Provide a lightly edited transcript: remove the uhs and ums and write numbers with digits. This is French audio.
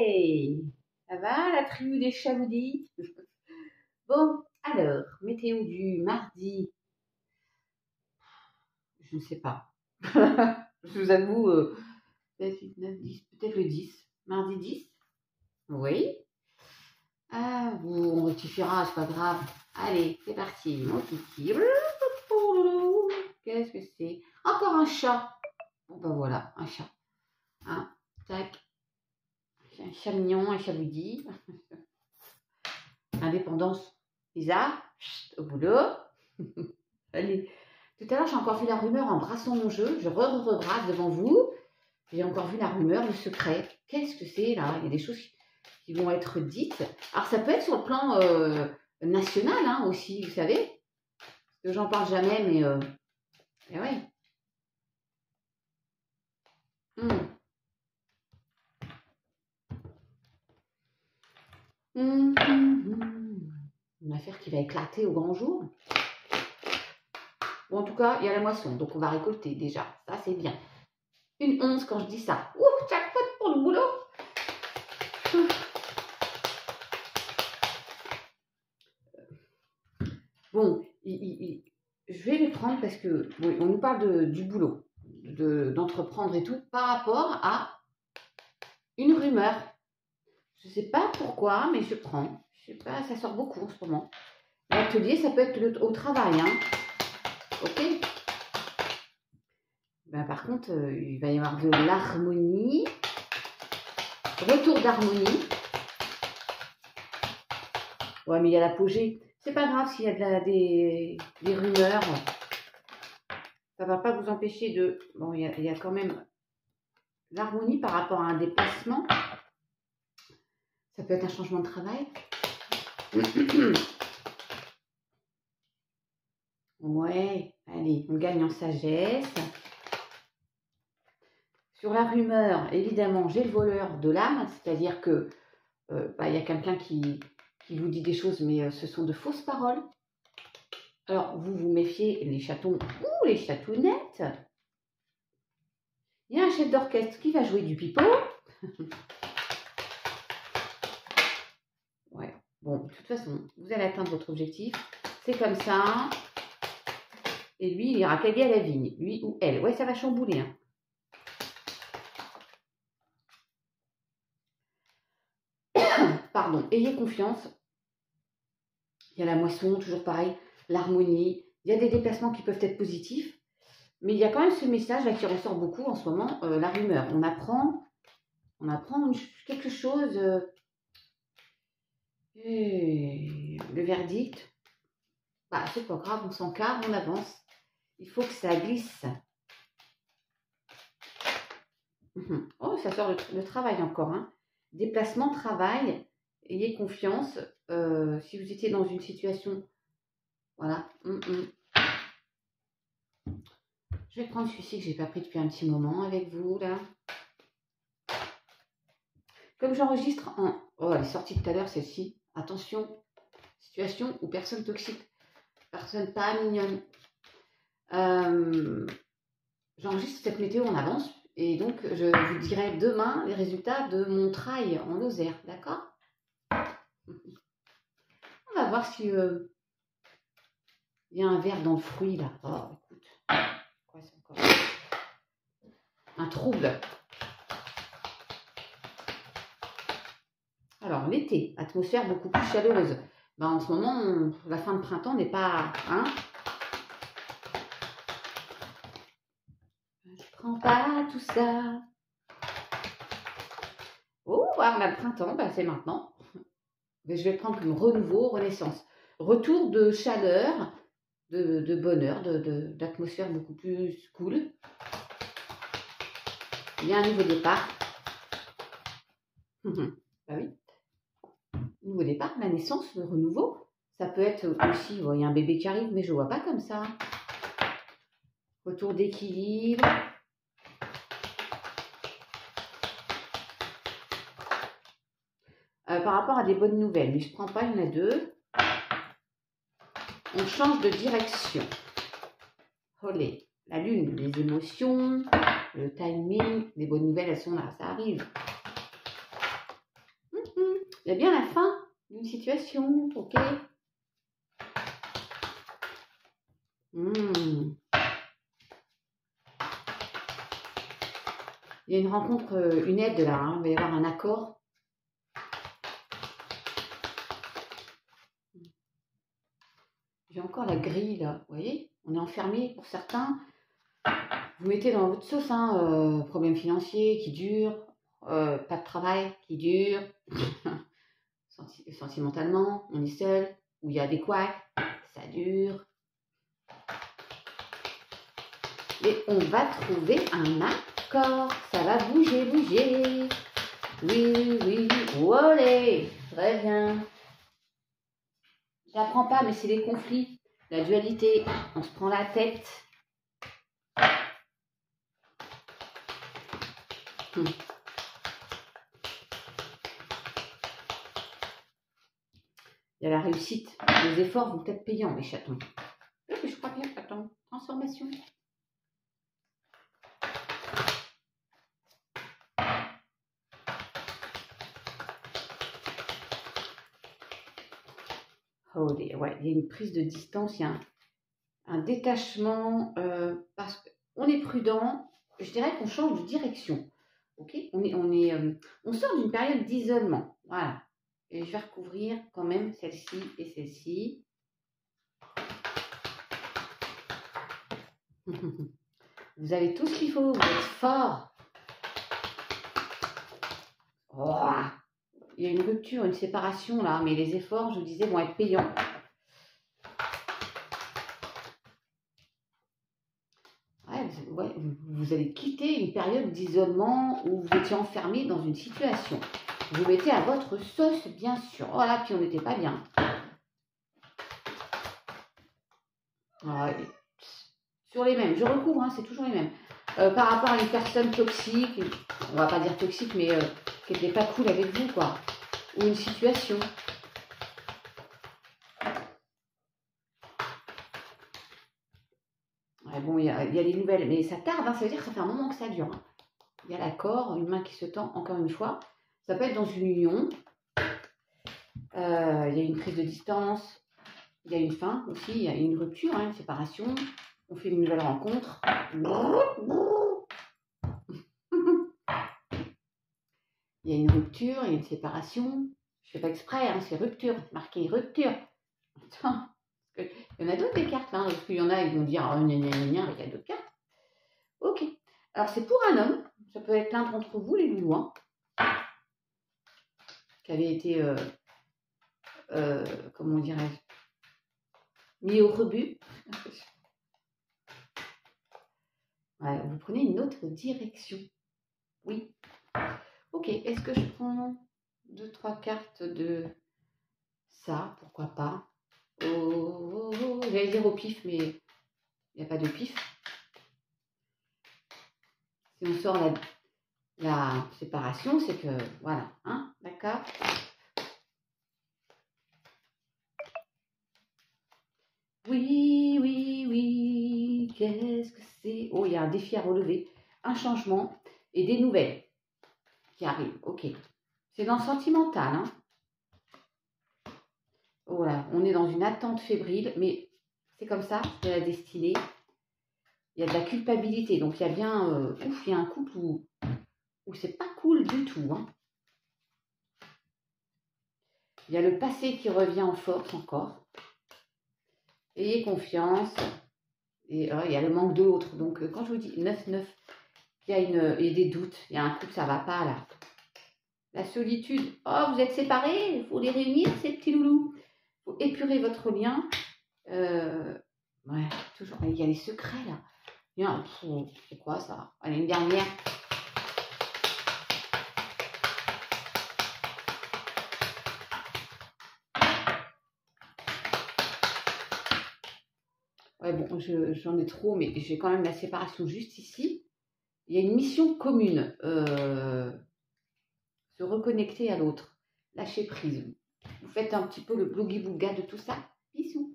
Hey, ça va la tribu des chaloudis? Bon, alors, météo du mardi, je ne sais pas. Je vous avoue, 7, 8, 9, 10, peut-être le 10. Mardi 10? Oui. Ah, on rectifiera, c'est pas grave. Allez, c'est parti. Mon kiki. Qu'est-ce que c'est? Encore un chat. Bon, ben voilà, un chat. Hein, tac. Un chat mignon, un chaloudi. Indépendance, Lisa, au boulot. Allez. Tout à l'heure, j'ai encore vu la rumeur en brassant mon jeu. Je rebrasse devant vous. J'ai encore vu la rumeur, le secret. Qu'est-ce que c'est là? Il y a des choses qui vont être dites. Alors, ça peut être sur le plan national hein, aussi, vous savez. Parce que j'en parle jamais, mais ouais. Une affaire qui va éclater au grand jour. Bon, en tout cas, il y a la moisson, donc on va récolter déjà. Ça, c'est bien. Une 11 quand je dis ça. Ouh, jackpot pour le boulot. Bon, je vais les prendre parce que oui, on nous parle du boulot, d'entreprendre et tout, par rapport à une rumeur. Je ne sais pas pourquoi, mais je prends. Je sais pas, ça sort beaucoup en ce moment. L'atelier, ça peut être au travail, hein. Ok. Ben, par contre, il va y avoir de l'harmonie. Retour d'harmonie. Ouais, mais il y a l'apogée. C'est pas grave s'il y a des rumeurs. Ça va pas vous empêcher de... Bon, il y a quand même l'harmonie par rapport à un déplacement. Ça peut être un changement de travail. Ouais, allez, on gagne en sagesse. Sur la rumeur, évidemment, j'ai le voleur de l'âme, c'est-à-dire que y a quelqu'un qui vous dit des choses, mais ce sont de fausses paroles. Alors, vous vous méfiez, les chatons ou les chatounettes. Il y a un chef d'orchestre qui va jouer du pipeau. Ouais, bon, de toute façon, vous allez atteindre votre objectif. C'est comme ça. Et lui, il ira caguer à la vigne. Lui ou elle. Ouais, ça va chambouler. Hein. Pardon, ayez confiance. Il y a la moisson, toujours pareil. L'harmonie. Il y a des déplacements qui peuvent être positifs. Mais il y a quand même ce message là qui ressort beaucoup en ce moment, la rumeur. On apprend quelque chose. Le verdict, bah, c'est pas grave, on s'encarre, on avance. Il faut que ça glisse. Oh, ça sort le travail encore. Hein. Déplacement, travail, ayez confiance. Si vous étiez dans une situation, voilà. Je vais prendre celui-ci que j'ai pas pris depuis un petit moment avec vous là. Comme j'enregistre en... Oh, elle est sortie tout à l'heure celle-ci. Attention, situation où personne toxique, personne pas mignonne. J'enregistre cette météo en avance et donc je vous dirai demain les résultats de mon trail en Lozère, d'accord? On va voir si il y a un verre dans le fruit là. Oh, écoute, quoi c'est encore un trouble. Alors l'été, atmosphère beaucoup plus chaleureuse. Ben, en ce moment, la fin de printemps n'est pas, hein? Je prends pas tout ça. Oh, on a le printemps, ben, c'est maintenant. Mais je vais prendre comme renouveau, renaissance. Retour de chaleur, de bonheur, d'atmosphère beaucoup plus cool. Il y a un nouveau départ. Bah oui. Nouveau départ, la naissance, le renouveau. Ça peut être aussi, il y a un bébé qui arrive, mais je ne vois pas comme ça. Retour d'équilibre. Par rapport à des bonnes nouvelles, mais je ne prends pas, il y en a deux. On change de direction. Olé, la lune, les émotions, le timing, les bonnes nouvelles, elles sont là, ça arrive. Il y a bien la fin d'une situation, ok. Il y a une rencontre, une aide là, hein. Il va y avoir un accord. J'ai encore la grille là, vous voyez, on est enfermé pour certains. Vous mettez dans votre sauce, hein, problème financier qui dure, pas de travail qui dure, sentimentalement, on est seul, où il y a des couacs, ça dure. Et on va trouver un accord, ça va bouger, bouger. Oui, oui, olé, très bien. Je n'apprends pas, mais c'est les conflits, la dualité, on se prend la tête. Il y a la réussite. Les efforts vont être payants, les chatons. Oui, je crois bien, attends. Transformation. Oh, ouais, il y a une prise de distance, il y a un détachement, parce qu'on est prudent. Je dirais qu'on change de direction. Ok, on sort d'une période d'isolement. Voilà. Et je vais recouvrir quand même celle-ci et celle-ci. Vous avez tout ce qu'il faut, vous êtes forts. Oh, il y a une rupture, une séparation là, mais les efforts, je vous disais, vont être payants. Ouais, vous allez quitter une période d'isolement où vous étiez enfermé dans une situation. Vous mettez à votre sauce, bien sûr. Oh là, puis on n'était pas bien. Ouais. Sur les mêmes, je recouvre, hein, c'est toujours les mêmes. Par rapport à une personne toxique, on va pas dire toxique, mais qui n'était pas cool avec vous, quoi. Ou une situation. Ouais, bon, il y a des nouvelles, mais ça tarde, hein, ça veut dire que ça fait un moment que ça dure. Hein. Il y a l'accord, une main qui se tend, encore une fois. Ça peut être dans une union. Il y a une prise de distance. Il y a une fin aussi, il y a une rupture, hein, une séparation. On fait une nouvelle rencontre. Il y a une rupture, il y a une séparation. Je ne fais pas exprès, hein, c'est rupture, marqué rupture. Attends, il y en a d'autres des cartes, hein, parce qu'il y en a, ils vont dire gna gna gna gna, il y a d'autres cartes. Ok. Alors c'est pour un homme, ça peut être l'un d'entre vous, les loulous, qui avait été, comment dirais-je, mis au rebut. Ouais, vous prenez une autre direction. Oui. Ok, est-ce que je prends 2-3 cartes de ça? Pourquoi pas? J'allais dire au pif, mais il n'y a pas de pif. Si on sort la séparation, c'est que, voilà, hein, d'accord? Oui, oui, oui, qu'est-ce que c'est? Oh, il y a un défi à relever, un changement et des nouvelles qui arrivent, ok. C'est dans le sentimental, hein. Voilà, on est dans une attente fébrile, mais c'est comme ça, c'est la destinée. Il y a de la culpabilité, donc il y a bien, il y a un couple où c'est pas cool du tout, hein. Il y a le passé qui revient en force encore. Ayez confiance. Et il y a le manque de l'autre. Donc, quand je vous dis 9-9, il y a des doutes, il y a un couple, ça va pas là. La solitude. Oh, vous êtes séparés, il faut les réunir, ces petits loulous. Il faut épurer votre lien. Ouais, toujours. Il y a les secrets là. C'est quoi ça? Allez, une dernière. Ouais, bon, j'en ai trop, mais j'ai quand même la séparation juste ici. Il y a une mission commune. Se reconnecter à l'autre. Lâcher prise. Vous faites un petit peu le boogie-booga de tout ça. Bisous.